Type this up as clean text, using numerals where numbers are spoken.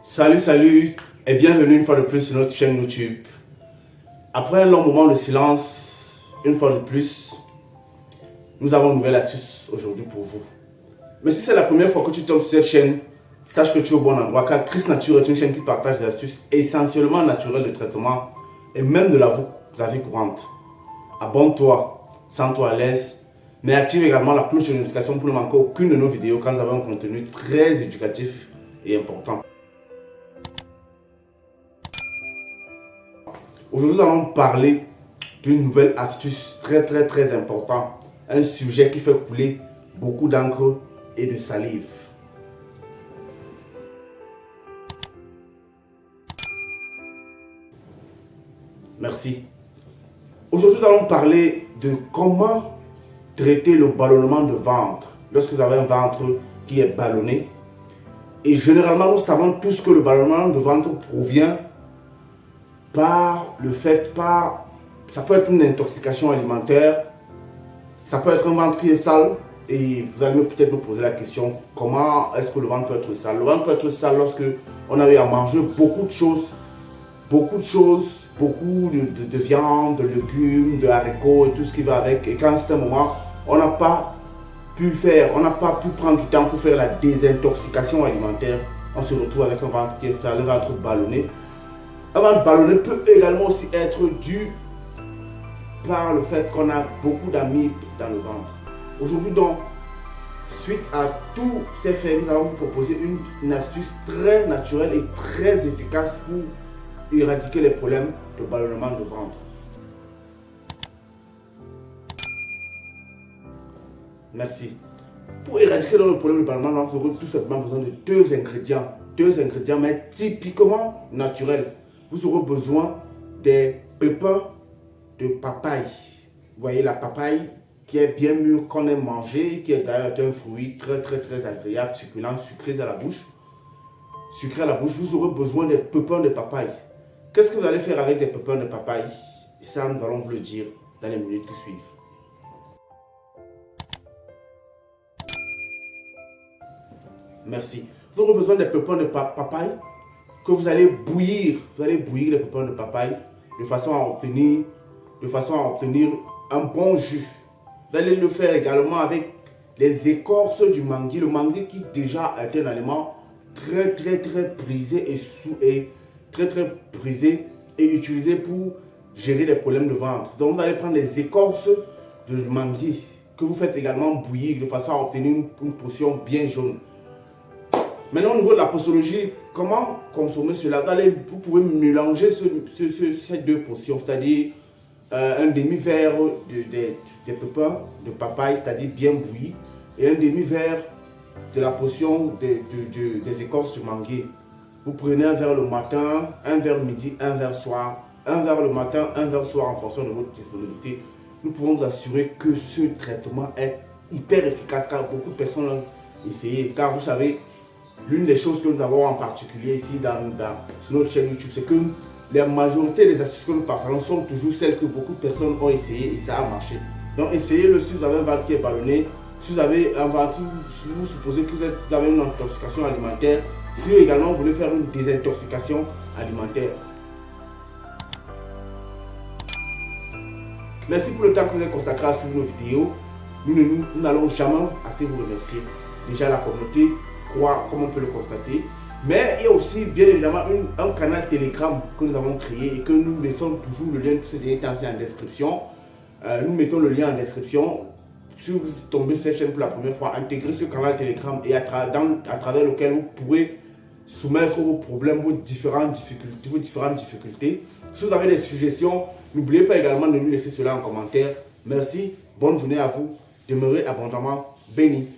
Salut et bienvenue une fois de plus sur notre chaîne YouTube. Après un long moment de silence, une fois de plus, nous avons une nouvelle astuce aujourd'hui pour vous. Mais si c'est la première fois que tu tombes sur cette chaîne, sache que tu es au bon endroit car Chris Nature est une chaîne qui partage des astuces essentiellement naturelles de traitement et même de la vie courante. Abonne-toi, sens-toi à l'aise, mais active également la cloche de notification pour ne manquer aucune de nos vidéos quand nous avons un contenu très éducatif et important. Aujourd'hui, nous allons parler d'une nouvelle astuce très importante. Un sujet qui fait couler beaucoup d'encre et de salive. Merci. Aujourd'hui, nous allons parler de comment traiter le ballonnement de ventre. Lorsque vous avez un ventre qui est ballonné. Et généralement, nous savons tous que le ballonnement de ventre provient ça peut être une intoxication alimentaire, ça peut être un ventre qui est sale, et vous allez peut-être me poser la question, comment est-ce que le ventre peut être sale? Le ventre peut être sale lorsque on a eu à manger beaucoup de choses, beaucoup de viande, de légumes, de haricots et tout ce qui va avec, et qu'à un moment, on n'a pas pu prendre du temps pour faire la désintoxication alimentaire, on se retrouve avec un ventre qui est sale, un ventre ballonné. Un ventre ballonné peut également aussi être dû par le fait qu'on a beaucoup d'amibes dans le ventre. Aujourd'hui donc, suite à tous ces faits, nous allons vous proposer une astuce très naturelle et très efficace pour éradiquer les problèmes de ballonnement de ventre. Merci. Pour éradiquer le problème de ballonnement de ventre, vous aurez tout simplement besoin de deux ingrédients, mais typiquement naturels. Vous aurez besoin des pépins de papaye. Vous voyez la papaye qui est bien mûre, qu'on aime manger, qui est d'ailleurs un fruit très agréable, succulent, sucré à la bouche. Vous aurez besoin des pépins de papaye. Qu'est-ce que vous allez faire avec des pépins de papaye? Ça, nous allons vous le dire dans les minutes qui suivent. Merci. Vous aurez besoin des pépins de papaye que vous allez bouillir. Vous allez bouillir les pépins de papaye de façon à obtenir un bon jus. Vous allez le faire également avec les écorces du mangue. Le mangue qui déjà est un aliment très prisé et prisé et utilisé pour gérer les problèmes de ventre. Donc vous allez prendre les écorces de mangue que vous faites également bouillir de façon à obtenir une potion bien jaune. Maintenant, au niveau de la posologie, comment consommer cela? Vous pouvez mélanger ces deux potions, c'est-à-dire un demi-verre des pépins de papaye, c'est-à-dire bien bouilli, et un demi-verre de la potion des écorces du mangue. Vous prenez un verre le matin, un verre midi, un verre soir, un verre le matin, un verre soir en fonction de votre disponibilité. Nous pouvons vous assurer que ce traitement est hyper efficace car beaucoup de personnes l'ont essayé. Car vous savez, l'une des choses que nous avons en particulier ici sur notre chaîne YouTube, c'est que la majorité des astuces que nous partageons sont toujours celles que beaucoup de personnes ont essayé et ça a marché. Donc essayez-le si vous avez un ventre qui est ballonné, si vous avez un ventre, si vous supposez que vous avez une intoxication alimentaire, si également vous voulez faire une désintoxication alimentaire. Merci pour le temps que vous avez consacré à suivre nos vidéos. Nous n'allons jamais assez vous remercier. Déjà la communauté, comme on peut le constater, mais il y a aussi bien évidemment un canal Telegram que nous avons créé et que nous mettons toujours le lien, tous ces derniers temps c'est en description. Nous mettons le lien en description. Si vous tombez sur cette chaîne pour la première fois, intégrez ce canal Telegram et à travers lequel vous pourrez soumettre vos problèmes, vos différentes difficultés. Si vous avez des suggestions, n'oubliez pas également de nous laisser cela en commentaire. Merci, bonne journée à vous, demeurez abondamment bénis.